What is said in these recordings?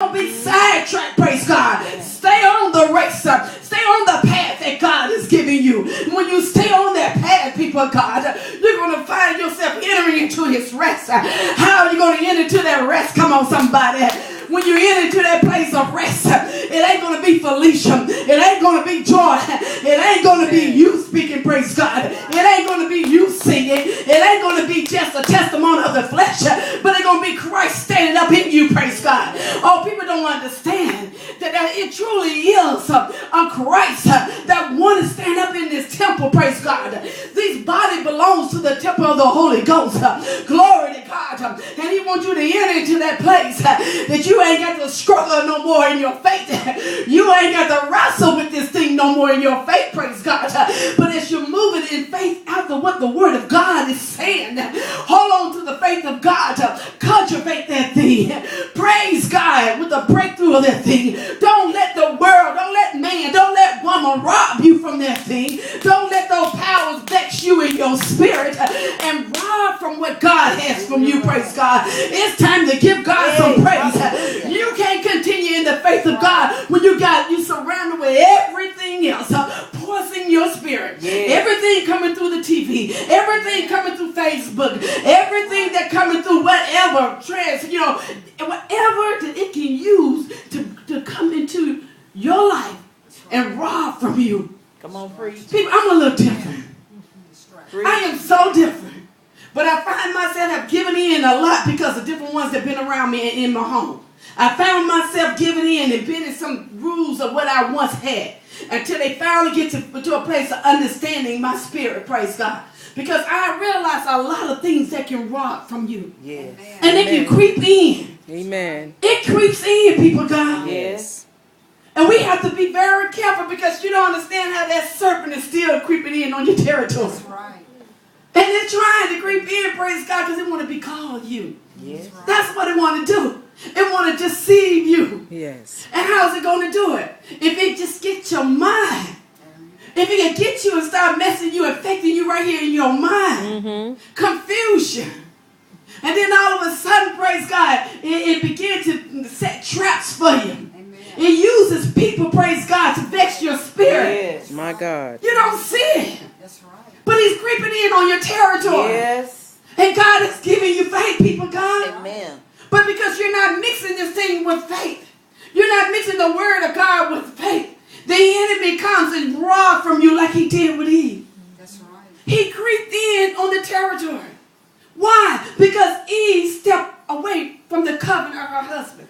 Don't be sidetracked, praise God. Stay on the race. Stay on the path that God is giving you. When you stay on that path, people of God, you're going to find yourself entering into his rest. How are you going to enter into that rest? Come on, somebody. When you enter into that place of rest, it ain't going to be Felicia. It ain't going to be joy. It ain't going to be you speaking, praise God. It ain't going to be you singing. It ain't going to be just a testimony of the flesh, but it's going to be Christ standing up in you, praise God. Oh, people don't understand that it truly is a Christ that want to stand up in this temple, praise God. This body belongs to the temple of the Holy Ghost. Glory to God. And he wants you to enter into that place that you ain't got to struggle no more in your faith. You ain't got to wrestle with this thing no more in your faith, praise God. But as you're moving in faith after what the word of God is saying, hold on to the faith of God. Cultivate that thing. Praise God with the breakthrough of that thing. Don't let the world, don't let man, don't let woman rob you from that thing. Don't let those powers vex you in your spirit and rob from what God has from you, praise God. It's time to give God some praise. You can't continue in the faith of God when you surrounded with everything else poisoning your spirit. Everything coming through the TV, everything coming through Facebook, everything that coming through whatever whatever that it can use to come into your life and rob from you. Come on, preach. People, I'm a little different. I am so different. But I find myself have given in a lot because of different ones that have been around me in my home. I found myself giving in and bending some rules of what I once had until they finally get to a place of understanding my spirit, praise God. Because I realize a lot of things that can rob from you. Yes. And they can creep in. Amen. It creeps in, people, God. Yes. And we have to be very careful because you don't understand how that serpent is still creeping in on your territory. That's right. And they're trying to creep in, praise God, because they want to be called you. Yes. That's what they want to do. They want to deceive you. Yes. And how's it going to do it? If it just gets your mind. If it can get you and start messing you, affecting you right here in your mind. Confusion. And then all of a sudden, praise God, it begins to set traps for you. Amen. It uses people, praise God, to vex your spirit. Yes. My God. You don't see it. That's right. But he's creeping in on your territory. Yes. And God is giving you faith, people, God. Amen. But because you're not mixing this thing with faith, you're not mixing the word of God with faith, the enemy comes and robs from you like he did with Eve. That's right. He creeped in on the territory. Why? Because Eve stepped away from the covenant of her husband.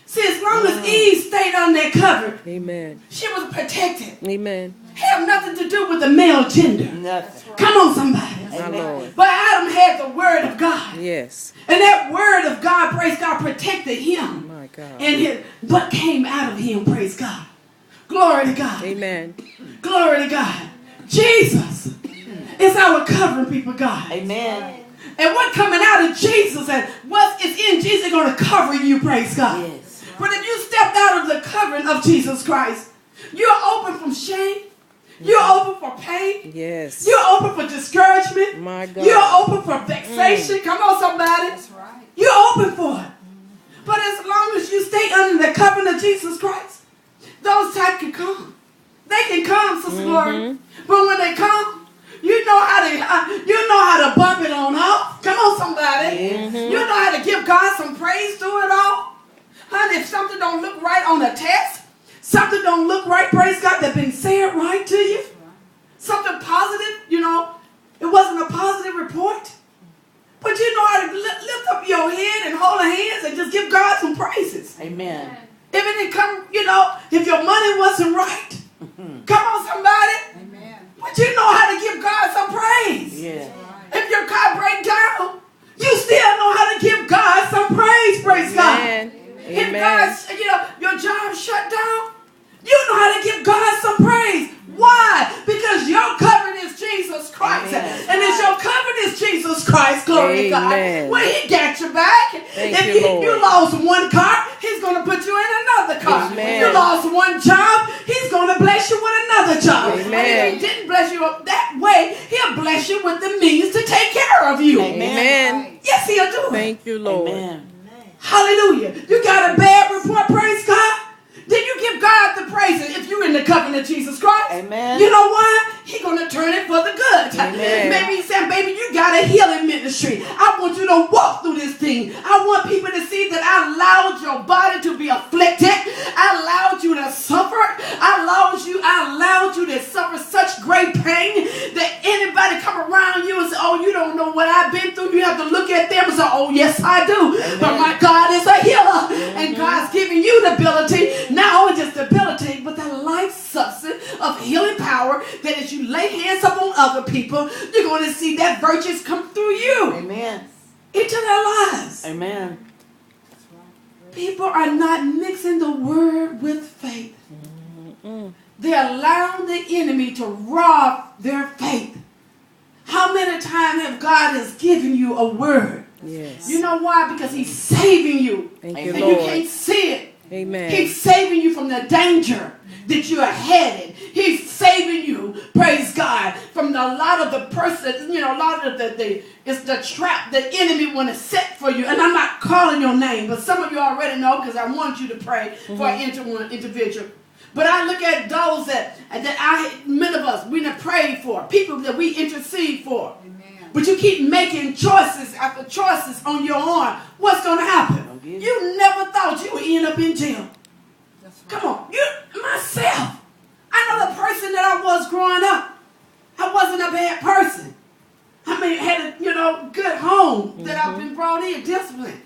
See, as long as Eve stayed on that covenant, Amen. she was protected. Amen. Have nothing to do with the male gender. Nothing. Come on, somebody. My Lord. But Adam had the word of God. Yes. And that word of God, praise God, protected him. My God. And what came out of him, praise God. Glory to God. Amen. Glory to God. Jesus is our covering, people, God. Amen. And what coming out of Jesus and what is in Jesus is going to cover you, praise God. Yes. But if you stepped out of the covering of Jesus Christ, you're open from shame. You're open for pain. Yes. You're open for discouragement. My God. You're open for vexation. Come on, somebody. That's right. You're open for it. But as long as you stay under the covenant of Jesus Christ, those types can come. They can come, Sister Glory. But when they come, you know how to bump it on off. Come on, somebody. You know how to give God some praise through it all. Honey, if something don't look right on a test, something don't look right, praise God, that been said right to you. Something positive, it wasn't a positive report. But you know how to lift up your head and hold your hands and just give God some praises. Amen. If it didn't come, if your money wasn't right, come on, somebody. Amen. But you know how to give God some praise. Yeah. If your car breaks down, you still know how to give God some praise, praise God. Amen. If Amen. God's, your job shut down, you know how to give God some praise. Why? Because your covenant is Jesus Christ. Amen. And as your covenant is Jesus Christ, glory to God. Amen. Well, he got your back. Thank If you, Lord. you lost one car, he's going to put you in another car. Amen. You lost one job, he's going to bless you with another job. Amen. And if he didn't bless you that way, he'll bless you with the means to take care of you. Amen. Right. Yes, he'll do it. Thank you, Lord. Amen. Hallelujah. You got a bad report, praise God. Then you give God the praise if you're in the covenant of Jesus Christ. Amen. You know why? He's going to turn it for the good. Amen. Maybe he's saying, baby, you got a healing ministry. I want you to walk through this thing. I want people to see that I allowed your body to be afflicted. I allowed you to suffer. I allowed you to suffer such great pain that anybody come around you and say, oh, you don't know what I've been through. You have to look at them and say, oh, yes, I do. Amen. But my God is a healer. And God's giving you the ability, not only just the ability, but the life substance of healing power that as you lay hands upon other people, you're going to see that virtues come through you Amen. into their lives. Amen. People are not mixing the word with faith. They're allowing the enemy to rob their faith. How many times have God has given you a word? Yes. You know why? Because he's saving you. Thank And you, And Lord. you can't see it. Amen. He's saving you from the danger that you are headed. He's saving you, praise God, from a lot of the person, a lot of it's the trap the enemy want to set for you. And I'm not calling your name, but some of you already know because I want you to pray for an individual. But I look at those that many of us, we have prayed for, people that we intercede for. Amen. But you keep making choices after choices on your own. What's going to happen? You never thought you would end up in jail. That's right. Come on. Myself. I know the person that I was growing up. I wasn't a bad person. I mean, had a, good home that I've been brought in, disciplined.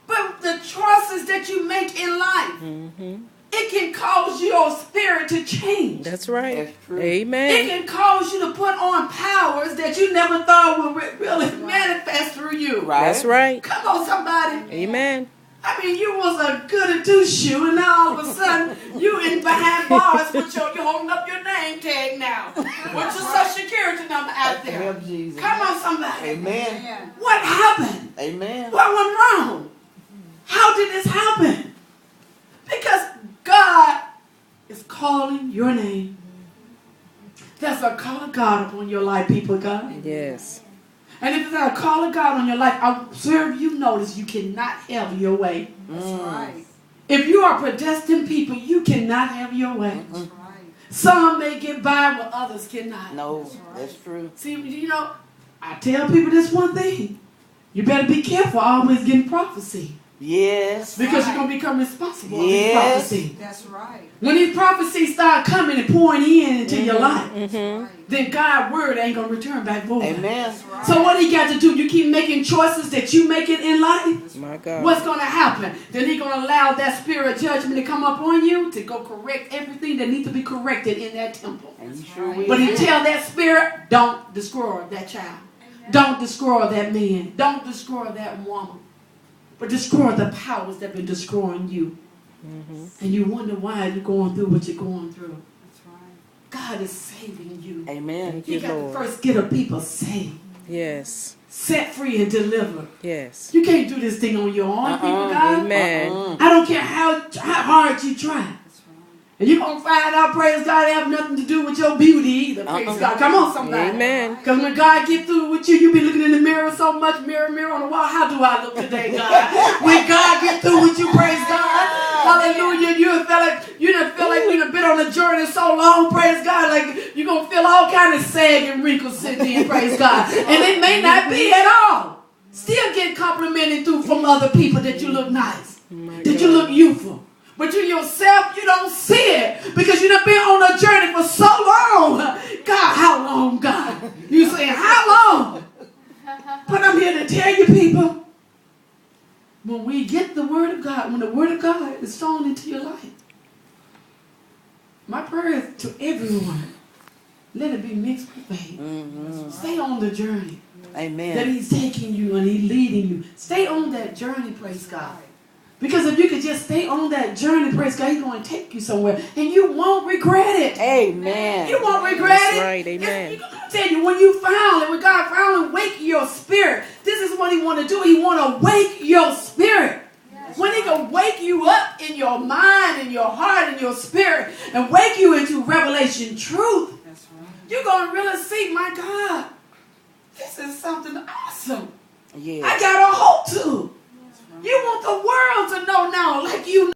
But the choices that you make in life, it can cause your spirit to change. That's right. That's true. It Amen. can cause you to put on powers that you never thought would really manifest through you. Right. That's right. Come on, somebody. Amen. I mean, you was a goody two shoe, and now all of a sudden you in behind bars with you holding up your name tag now, with your social security number out there. Help Jesus. Come on, somebody. Amen. Amen. What happened? Amen. What went wrong? How did this happen? Because God is calling your name. There's a call of God upon your life, people of God. Yes. And if there's a call of God on your life, I observe you notice you cannot have your way. That's right. If you are predestined people, you cannot have your way. That's right. Some may get by where others cannot. No, that's true. See, I tell people this one thing. You better be careful always getting prophecy. Yes. Because you're going to become responsible for Yes. these prophecy. That's right. When these prophecies start coming and pouring into your life, That's right. then God's word ain't going to return back void. Amen. That's right. So what he got to do? You keep making choices that you make it in life. My God. What's going to happen? Then he's going to allow that spirit of judgment to come up on you to go correct everything that needs to be corrected in that temple. And you sure will. But he tell that spirit, don't destroy that child. Don't destroy that man. Don't destroy that woman. But destroy the powers that have been destroying you. And you wonder why you're going through what you're going through. That's right. God is saving you. Amen. Thank You you, got to Lord. first get a people saved, Yes. set free and delivered. Yes. You can't do this thing on your own, people, God. Amen. I don't care how hard you try. That's right. And you're going to find out, praise God, it have nothing to do with your beauty either, praise God. Come on, somebody. Amen. Because when God get through with you be looking in the mirror so much, mirror on the wall. How do I look today, God? When God get through with you, praise God. Hallelujah. You feel like you've been on a journey so long, praise God. Like you're going to feel all kind of sag and wrinkles sitting in, praise God. And it may not be at all. Still get complimented through from other people that you look nice, that you look youthful. But you yourself, you don't see it because you done been on a journey for so long. God, how long, God? You saying, how long? But I'm here to tell you, people, when we get the word of God, when the word of God is sown into your life, my prayer is to everyone, let it be mixed with faith. Stay on the journey that Amen. he's taking you and he's leading you. Stay on that journey, praise God. Because if you could just stay on that journey, praise God, he's going to take you somewhere. And you won't regret it. Amen. You won't regret That's it. right, amen. I tell you, when you finally, when God finally wake your spirit, this is what he want to do. He want to wake your spirit. When he can wake you up in your mind, in your heart, in your spirit, and wake you into revelation truth, That's right. you're going to really see, my God, this is something awesome. Yes. I got a hope too. You want the world to know now like you